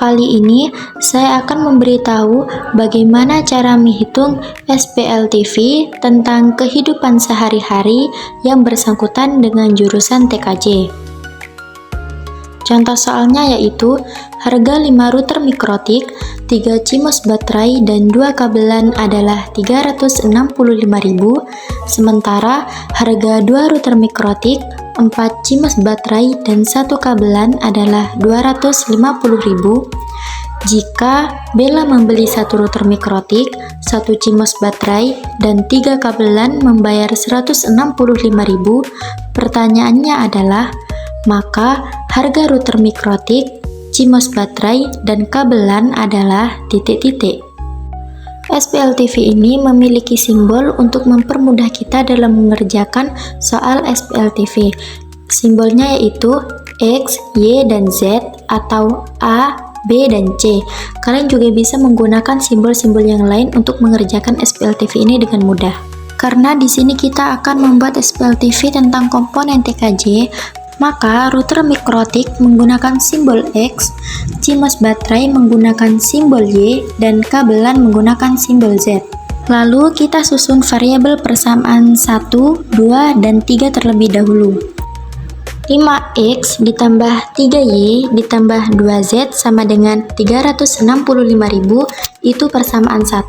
Kali ini saya akan memberitahu bagaimana cara menghitung SPLTV tentang kehidupan sehari-hari yang bersangkutan dengan jurusan TKJ. Contoh soalnya yaitu harga 5 router mikrotik, 3 CMOS baterai, dan 2 kabelan adalah 365.000, sementara harga 2 router mikrotik, 4 CMOS baterai, dan 1 kabelan adalah 250.000. Jika Bella membeli 1 router mikrotik, 1 CMOS baterai, dan 3 kabelan membayar 165.000, pertanyaannya adalah, maka harga router mikrotik, CMOS baterai, dan kabelan adalah ... SPLTV ini memiliki simbol untuk mempermudah kita dalam mengerjakan soal SPLTV. Simbolnya yaitu X, Y, dan Z atau A, B, dan C. Kalian juga bisa menggunakan simbol-simbol yang lain untuk mengerjakan SPLTV ini dengan mudah. Karena di sini kita akan membuat SPLTV tentang komponen TKJ, maka router mikrotik menggunakan simbol X, CMOS baterai menggunakan simbol Y, dan kabelan menggunakan simbol Z. Lalu kita susun variabel persamaan 1, 2, dan 3 terlebih dahulu. 5X ditambah 3Y ditambah 2Z sama dengan 365.000, itu persamaan 1.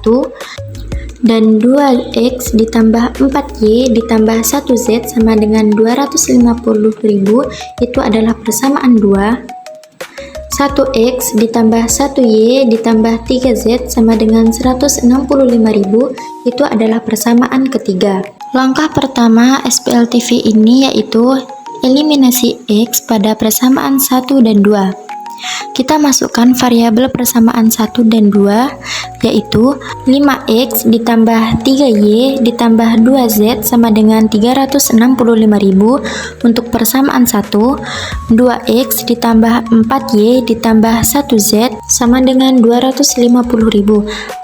Dan 2X ditambah 4Y ditambah 1Z sama dengan 250.000, itu adalah persamaan 2. 1X ditambah 1Y ditambah 3Z sama dengan 165.000, itu adalah persamaan ketiga. Langkah pertama SPLTV ini yaitu eliminasi X pada persamaan 1 dan 2. Kita masukkan variabel persamaan 1 dan 2, yaitu 5X ditambah 3Y ditambah 2Z sama dengan 365.000 untuk persamaan 1, 2X ditambah 4Y ditambah 1Z sama dengan 250.000.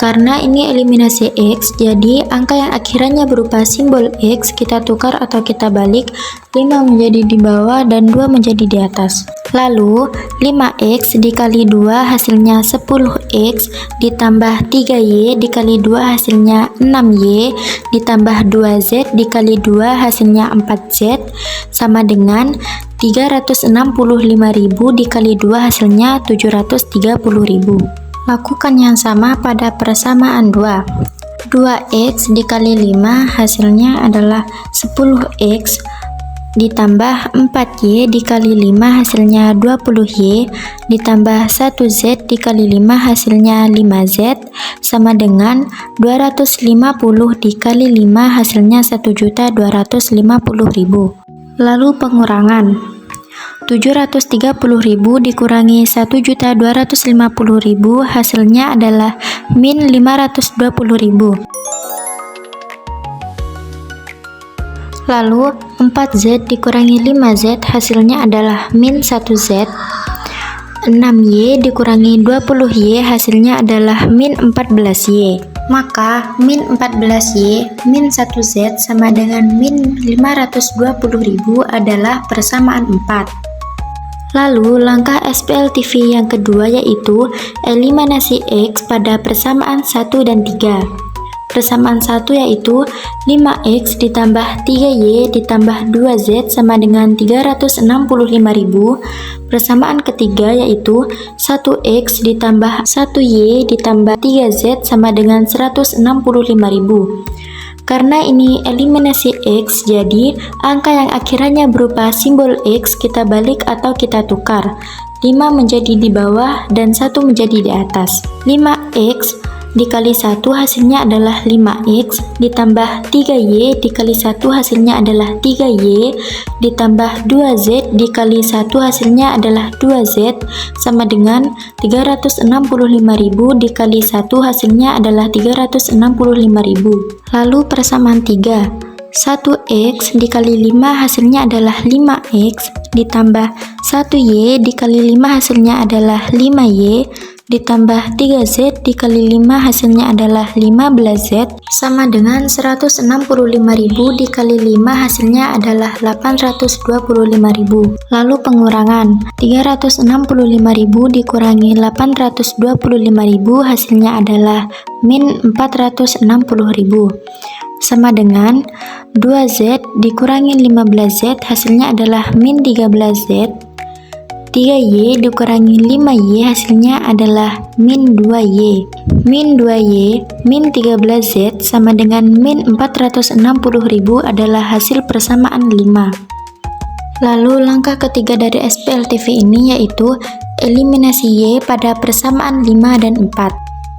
Karena ini eliminasi X, jadi angka yang akhirnya berupa simbol X kita tukar atau kita balik, 5 menjadi di bawah dan 2 menjadi di atas. Lalu 5X dikali 2 hasilnya 10X ditambah 3Y dikali 2 hasilnya 6Y ditambah 2Z dikali 2 hasilnya 4Z sama dengan 365.000 dikali 2 hasilnya 730.000. Lakukan yang sama pada persamaan 2. 2X dikali 5 hasilnya adalah 10X ditambah 4Y dikali 5 hasilnya 20Y ditambah 1Z dikali 5 hasilnya 5Z sama dengan 250 dikali 5 hasilnya 1.250.000. Lalu pengurangan 730.000 dikurangi 1.250.000 hasilnya adalah min 520.000. Lalu 4Z dikurangi 5Z hasilnya adalah min 1Z. 6Y dikurangi 20Y hasilnya adalah min 14Y. Maka min 14Y min 1Z sama dengan min 520.000 adalah persamaan 4. Lalu langkah SPLTV yang kedua yaitu eliminasi X pada persamaan 1 dan 3. Persamaan 1 yaitu 5X ditambah 3Y ditambah 2Z sama dengan 365.000. Persamaan ketiga yaitu 1X ditambah 1Y ditambah 3Z sama dengan 165.000. Karena ini eliminasi X, jadi angka yang akhirnya berupa simbol X kita balik atau kita tukar. 5 menjadi di bawah dan 1 menjadi di atas. 5X dikali 1 hasilnya adalah 5X ditambah 3Y dikali 1 hasilnya adalah 3Y ditambah 2Z dikali 1 hasilnya adalah 2Z sama dengan 365.000 dikali 1 hasilnya adalah 365.000. Lalu persamaan 3, 1X dikali 5 hasilnya adalah 5X ditambah 1Y dikali 5 hasilnya adalah 5Y ditambah 3Z dikali 5 hasilnya adalah 15Z sama dengan 165.000 dikali 5 hasilnya adalah 825.000. Lalu pengurangan 365.000 dikurangi 825.000 hasilnya adalah min 460.000 sama dengan 2Z dikurangi 15Z hasilnya adalah min 13Z. 3Y dikurangi 5Y hasilnya adalah min 2Y. Min 2Y min 13Z sama dengan min 460.000 adalah hasil persamaan 5. Lalu langkah ketiga dari SPLTV ini yaitu eliminasi Y pada persamaan 5 dan 4.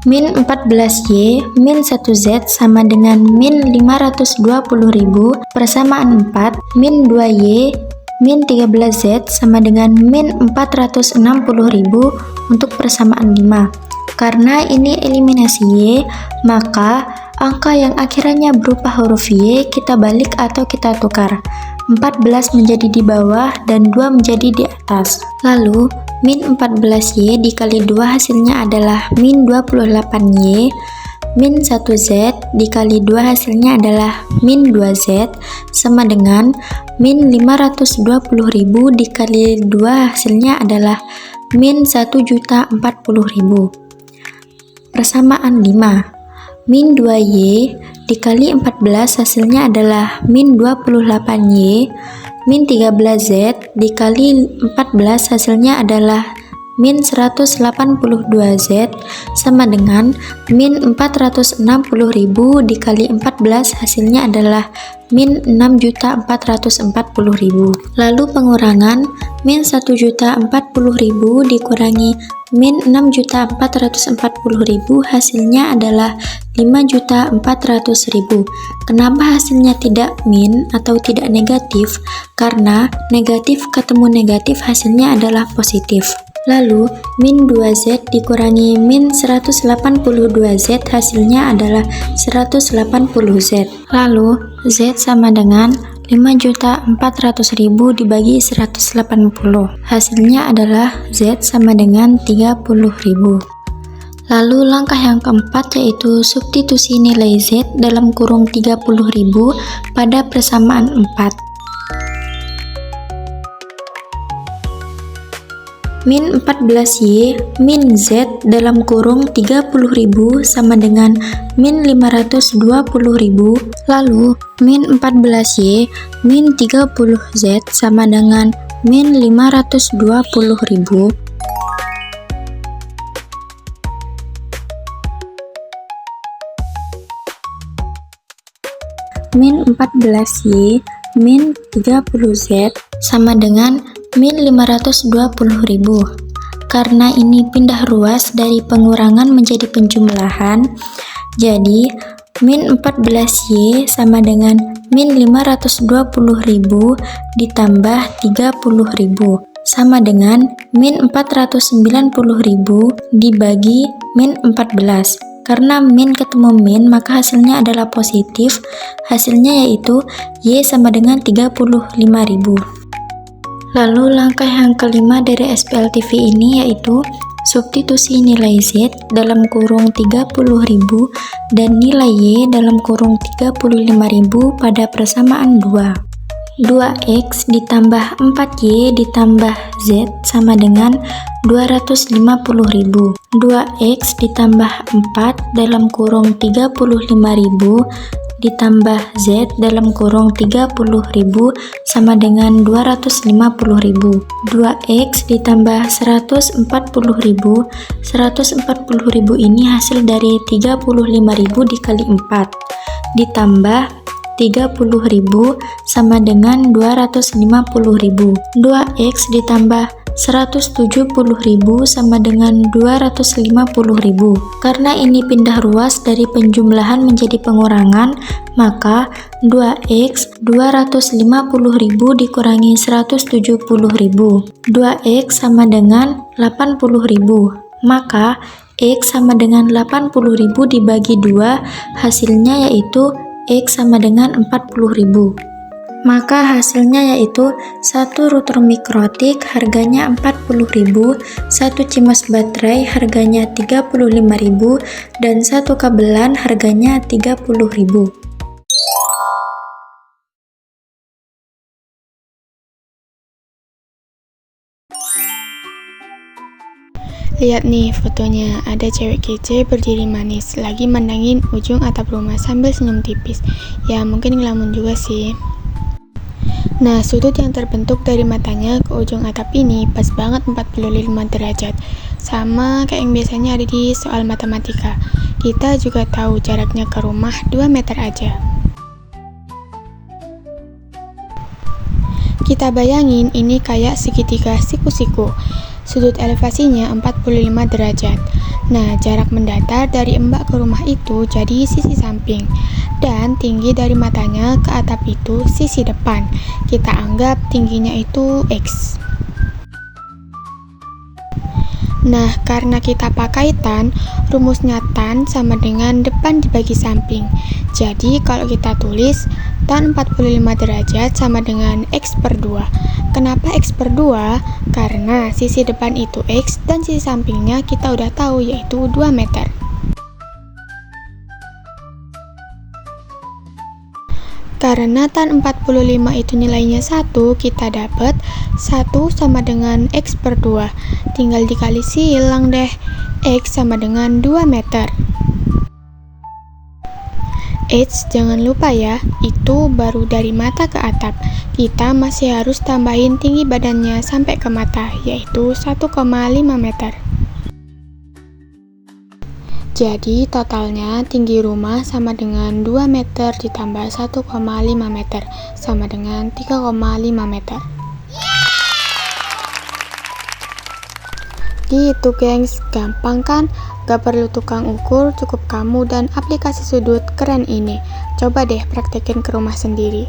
Min 14Y min 1Z sama dengan min 520.000 persamaan 4 min 2Y min 13Z sama dengan min 460.000 untuk persamaan 5. Karena ini eliminasi Y, maka angka yang akhirannya berupa huruf Y kita balik atau kita tukar. 14 menjadi di bawah dan 2 menjadi di atas. Lalu, min 14Y dikali 2 hasilnya adalah min 28Y. Min 1Z dikali 2 hasilnya adalah min 2Z sama dengan min 520.000 dikali 2 hasilnya adalah min 1.040.000. Persamaan 5. Min 2Y dikali 14 hasilnya adalah min 28Y. Min 13Z dikali 14 hasilnya adalah min 182Z sama dengan min 460.000 dikali 14 hasilnya adalah min 6.440.000. Lalu pengurangan min 1.040.000 dikurangi min 6.440.000 hasilnya adalah 5.400.000. Kenapa hasilnya tidak min atau tidak negatif? Karena negatif ketemu negatif hasilnya adalah positif. Lalu, min 2Z dikurangi min 182Z hasilnya adalah 180Z. Lalu, Z sama dengan 5.400.000 dibagi 180. Hasilnya adalah Z sama dengan 30.000. Lalu langkah yang keempat yaitu substitusi nilai Z dalam kurung 30.000 pada persamaan 4. Min 14Y min Z dalam kurung 30.000 sama dengan min 520.000. Lalu min 14Y min 30Z sama dengan min 520.000. Min 14Y min 30Z sama dengan min 520.000. Karena ini pindah ruas dari pengurangan menjadi penjumlahan, jadi min 14Y sama dengan min 520.000 ditambah 30.000 sama dengan min 490.000 dibagi min 14. Karena min ketemu min, maka hasilnya adalah positif. Hasilnya yaitu Y sama dengan 35.000. Lalu langkah yang kelima dari SPLTV ini yaitu substitusi nilai Z dalam kurung 30.000 dan nilai Y dalam kurung 35.000 pada persamaan 2. 2X ditambah 4Y ditambah Z sama dengan 250.000. 2X ditambah 4 dalam kurung 35.000 ditambah Z dalam kurung 30.000 sama dengan 250.000. 2X ditambah 140.000. 140.000 ini hasil dari 35.000 dikali 4 ditambah 30.000 sama dengan 250.000. 2X ditambah 170.000 sama dengan 250.000. Karena ini pindah ruas dari penjumlahan menjadi pengurangan, maka 2X 250.000 dikurangi 170.000. 2X sama dengan 80.000. Maka X sama dengan 80.000 dibagi 2, hasilnya yaitu X sama dengan 40.000. Maka hasilnya yaitu satu router mikrotik harganya 40.000, satu cimas baterai harganya 35.000, dan satu kabelan harganya 30.000. Lihat nih fotonya, ada cewek kece berdiri manis, lagi mandangin ujung atap rumah sambil senyum tipis. Ya mungkin ngelamun juga sih. Nah, sudut yang terbentuk dari matanya ke ujung atap ini pas banget 45 derajat. Sama kayak yang biasanya ada di soal matematika. Kita juga tahu jaraknya ke rumah 2 meter aja. Kita bayangin ini kayak segitiga siku-siku. Sudut elevasinya 45 derajat. Nah, jarak mendatar dari Mbak ke rumah itu jadi sisi samping. Dan tinggi dari matanya ke atap itu sisi depan. Kita anggap tingginya itu X. Nah, karena kita pakai tan, rumusnya tan sama dengan depan dibagi samping. Jadi, kalau kita tulis tan 45 derajat sama dengan X per 2. Kenapa X per 2? Karena sisi depan itu X dan sisi sampingnya kita udah tahu yaitu 2 meter. Karena tan 45 itu nilainya 1, kita dapat 1 sama dengan X per 2. Tinggal dikali silang deh. X sama dengan 2 meter. Jangan lupa ya, itu baru dari mata ke atap. Kita masih harus tambahin tinggi badannya sampai ke mata, yaitu 1,5 meter. Jadi totalnya tinggi rumah sama dengan 2 meter ditambah 1,5 meter sama dengan 3,5 meter. Gitu gengs, gampang kan? Gak perlu tukang ukur, cukup kamu dan aplikasi sudut keren ini. Coba deh praktekin ke rumah sendiri.